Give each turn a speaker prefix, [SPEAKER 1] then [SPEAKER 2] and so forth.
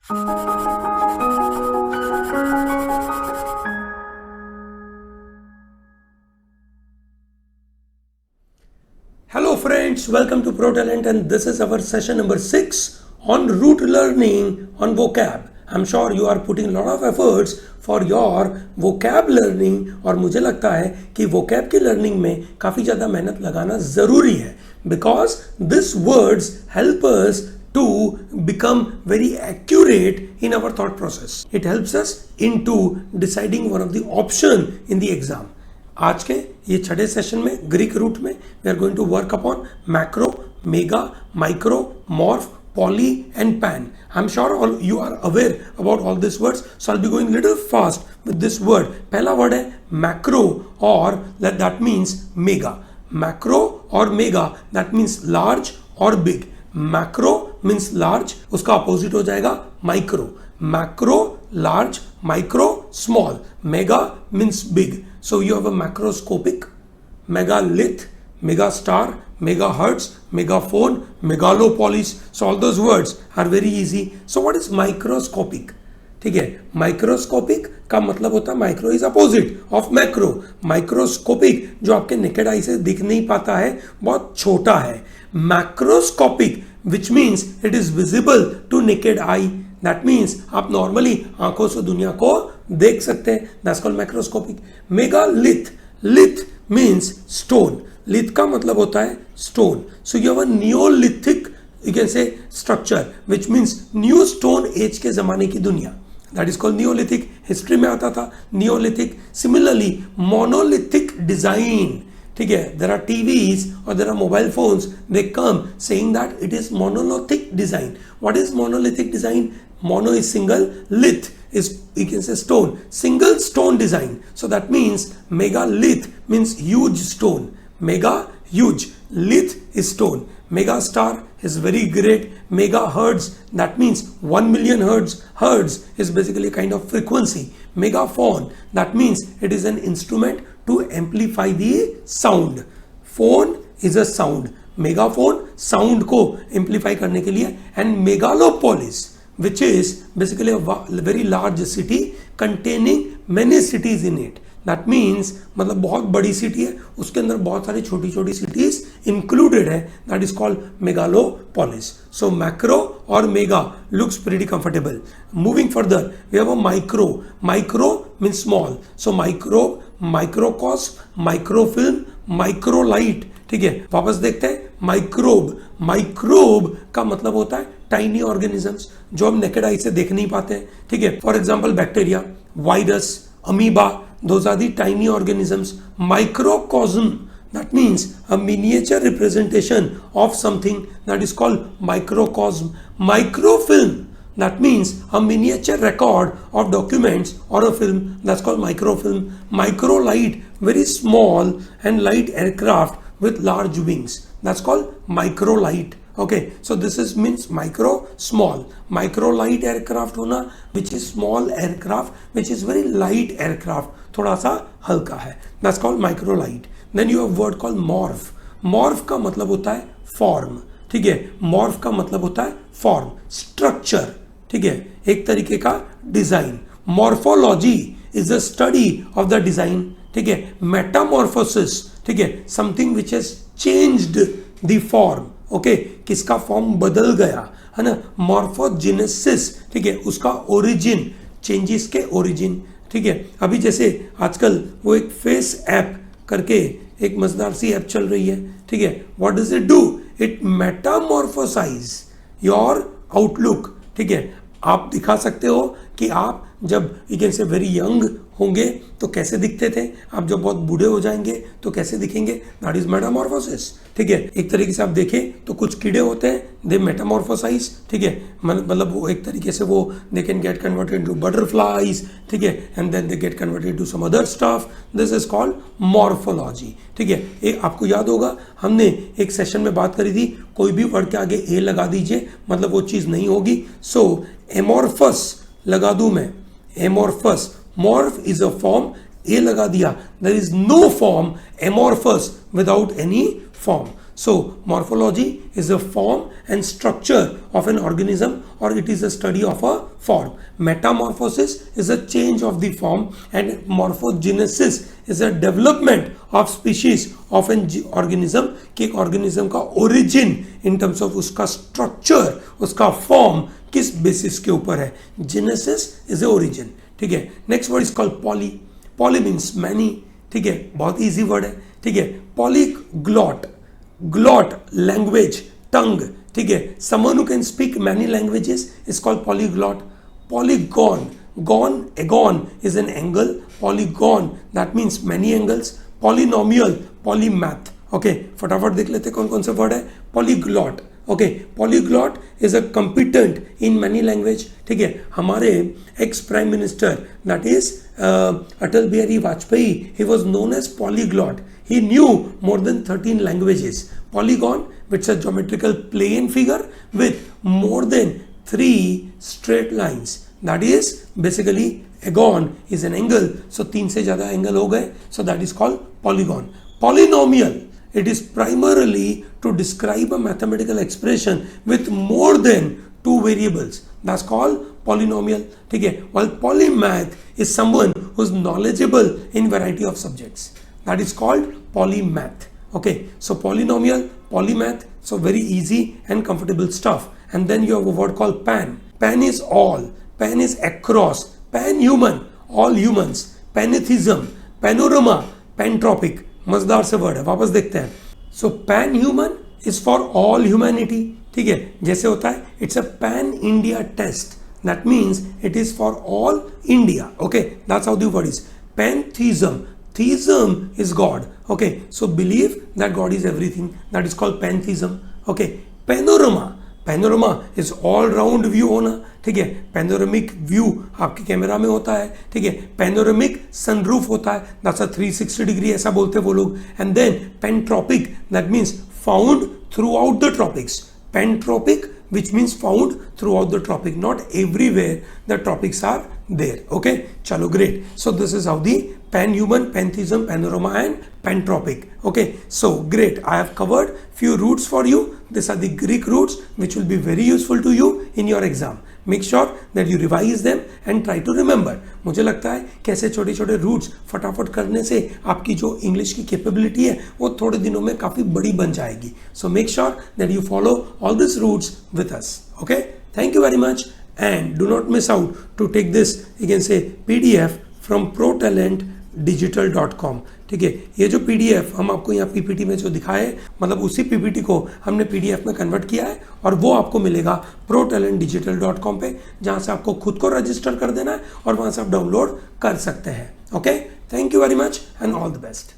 [SPEAKER 1] Hello friends, welcome to ProTalent, and this is our session number 6 on root learning on vocab. I'm sure you are putting a lot of efforts for your vocab learning, और मुझे लगता है कि vocab की learning में काफ़ी ज़्यादा मेहनत लगाना ज़रूरी है, because these words help us to become very accurate in our thought process. It helps us into deciding one of the option in the exam. आज के ये छठे सेशन में ग्रीक रूट में we are going to work upon macro, mega, micro, morph, poly and pan. I am sure all you are aware about all this words, so I will be going little fast with this word. पहला word है macro और that means mega. Macro और mega that means large और big. Macro means large, उसका opposite हो जाएगा micro. Macro large, micro small, mega means big. So you have a macroscopic, megalith, megastar, megahertz, megaphone, megalopolis. So all those words are very easy. So what is microscopic? ठीक है, microscopic का मतलब होता है micro is opposite of macro. Microscopic जो आपके naked eye से दिख नहीं पाता है, बहुत छोटा है. Macroscopic which means it is visible to naked eye. That means आप नॉर्मली आंखों से दुनिया को देख सकते हैं. That's called microscopic. Megalith, lith means stone. Lith का मतलब होता है stone. So you have a neolithic, you can say structure which means new stone age के जमाने की दुनिया. That is called neolithic. History में आता था नियोलिथिक. Similarly monolithic design. ठीक है, देर आर टीवीज और there are mobile phones, they come saying that it is monolithic design. What is monolithic design? Mono is single, lith is, you can say, stone. Single stone design. So that means megalith means huge stone. Mega, huge. Lith is stone. Mega star is very great. Megahertz, that means 1 million hertz. Hertz is basically a kind of frequency. Megaphone, that means it is an instrument to amplify the sound. Phone is a sound. Megaphone sound को amplify करने के लिए. And megalopolis, which is basically a very large city containing many cities in it. That means मतलब बहुत बड़ी city है, उसके अंदर बहुत सारी छोटी छोटी सिटीज इंक्लूडेड है. That is called megalopolis. So macro और mega looks pretty comfortable. Moving further we have a micro. Micro means small. So microbe, microcosm, microfilm, microlite. ठीक है, वापस देखते हैं. माइक्रोब, माइक्रोब का मतलब होता है टाइनी ऑर्गेनिजम्स जो हम नेकेड आई से देख नहीं पाते हैं. ठीक है, for example bacteria, virus, amoeba, those are the tiny organisms. Microcosm, that means a miniature representation of something, that is called microcosm. Microfilm, that means a miniature record of documents or a film, that's called microfilm. Microlight, very small and light aircraft with large wings, that's called microlight. Okay, so this is means micro, small. Microlight aircraft होना, which is small aircraft, which is very light aircraft, थोड़ा सा हल्का है. That's called microlight. Then you have word called morph. Morph का मतलब होता है form. ठीक है, morph का मतलब होता है form, structure. ठीक है, एक तरीके का design. Morphology is the study of the design. ठीक है, metamorphosis, ठीक है, something which has changed the form. Okay, किसका फॉर्म बदल गया है ना. मॉर्फोजेनेसिस, ठीक है, उसका ओरिजिन, चेंजेस के ओरिजिन. ठीक है, अभी जैसे आजकल वो एक फेस ऐप करके एक मजेदार सी ऐप चल रही है. ठीक है, what does it do? It metamorphosize your outlook. ठीक है, आप दिखा सकते हो कि आप जब you can say very young होंगे तो कैसे दिखते थे, आप जब बहुत बूढ़े हो जाएंगे तो कैसे दिखेंगे. That is Metamorphosis. ठीक है, एक तरीके से आप देखें तो कुछ कीड़े होते हैं, दे मेटामॉर्फोसाइज. ठीक है, मतलब वो एक तरीके से वो they can get converted to butterflies. ठीक है, and then they get converted to some other stuff. This is called morphology. ठीक है, एक आपको याद होगा हमने एक सेशन में बात करी थी, कोई भी वर्ड के आगे ए लगा दीजिए मतलब वो चीज नहीं होगी. सो एमोर्फस लगा दूं मैं, amorphous. Morph is a form, A लगा दिया. There is no form amorphous without any form. So morphology is a form and structure of an organism, or it is a study of a form. Metamorphosis is a change of the form, and morphogenesis is a development of species of an organism, कि एक organism का origin in terms of उसका structure, उसका form किस basis के ऊपर है. Genesis is the origin. ठीक है. Next word is called poly. Poly means many. ठीक है, बहुत easy word है. ठीक है. Polyglot, glot language, tongue. ठीक है. Someone who can speak many languages is called polyglot. Polygon, agon is an angle. Polygon, that means many angles. Polynomial, polymath. Okay, फटाफट देख लेते कौन कौन से वर्ड है. Polyglot. Okay, polyglot is a competent in many language. ठीक है. हमारे ex prime minister, that is Atal Bihari Vajpayee, he was known as polyglot. He knew more than 13 languages. Polygon, which is a geometrical plane figure with more than 3 straight lines. That is basically agon is an angle. So 3 से ज़्यादा angle हो गए. So that is called polygon. Polynomial, it is primarily to describe a mathematical expression with more than 2 variables. That's called polynomial. ठीक है. While polymath is someone who is knowledgeable in variety of subjects. That is called polymath. Okay. So polynomial, polymath. So very easy and comfortable stuff. And then you have a word called pan. Pan is all. Pan is across. Pan-human, all humans. Pantheism, panorama, pantropic. मजेदार से word है, वापस देखते हैं. So pan-human is for all humanity. ठीक है. जैसे होता है it's a pan-India test. That means it is for all India. Okay, that's how the word is. Pantheism, theism is God. Okay, so believe that God is everything. That is called pantheism. Okay, panorama is all round view होना. ठीक है. panoramic view आपके camera में होता है. ठीक है. panoramic sunroof होता है. that's a 360 degree ऐसा बोलते हैं वो लोग. and then pantropic, that means found throughout the tropics. Pantropic, which means found throughout the tropic. Not everywhere the tropics are there. Okay, chalo, great. So this is how the pan-human, pantheism, panorama and pantropic. Okay, so great. I have covered few roots for you. These are the Greek roots which will be very useful to you in your exam. Make sure that you revise them and try to remember. मुझे लगता है कि ऐसे छोटे छोटे roots फटाफट करने से आपकी जो इंग्लिश की कैपेबिलिटी है वो थोड़े दिनों में काफ़ी बड़ी बन जाएगी. So make sure that you follow all these routes with us. Okay? Thank you very much, and do not miss out to take this, you can say, PDF from ProTalentDigital.com. ठीक है. ये जो PDF हम आपको यहाँ PPT में जो दिखाए, मतलब उसी PPT को हमने PDF में कन्वर्ट किया है और वो आपको मिलेगा ProTalentDigital.com पे, जहाँ से आपको खुद को रजिस्टर कर देना है और वहाँ से आप डाउनलोड कर सकते हैं. Okay, thank you very much and all the best.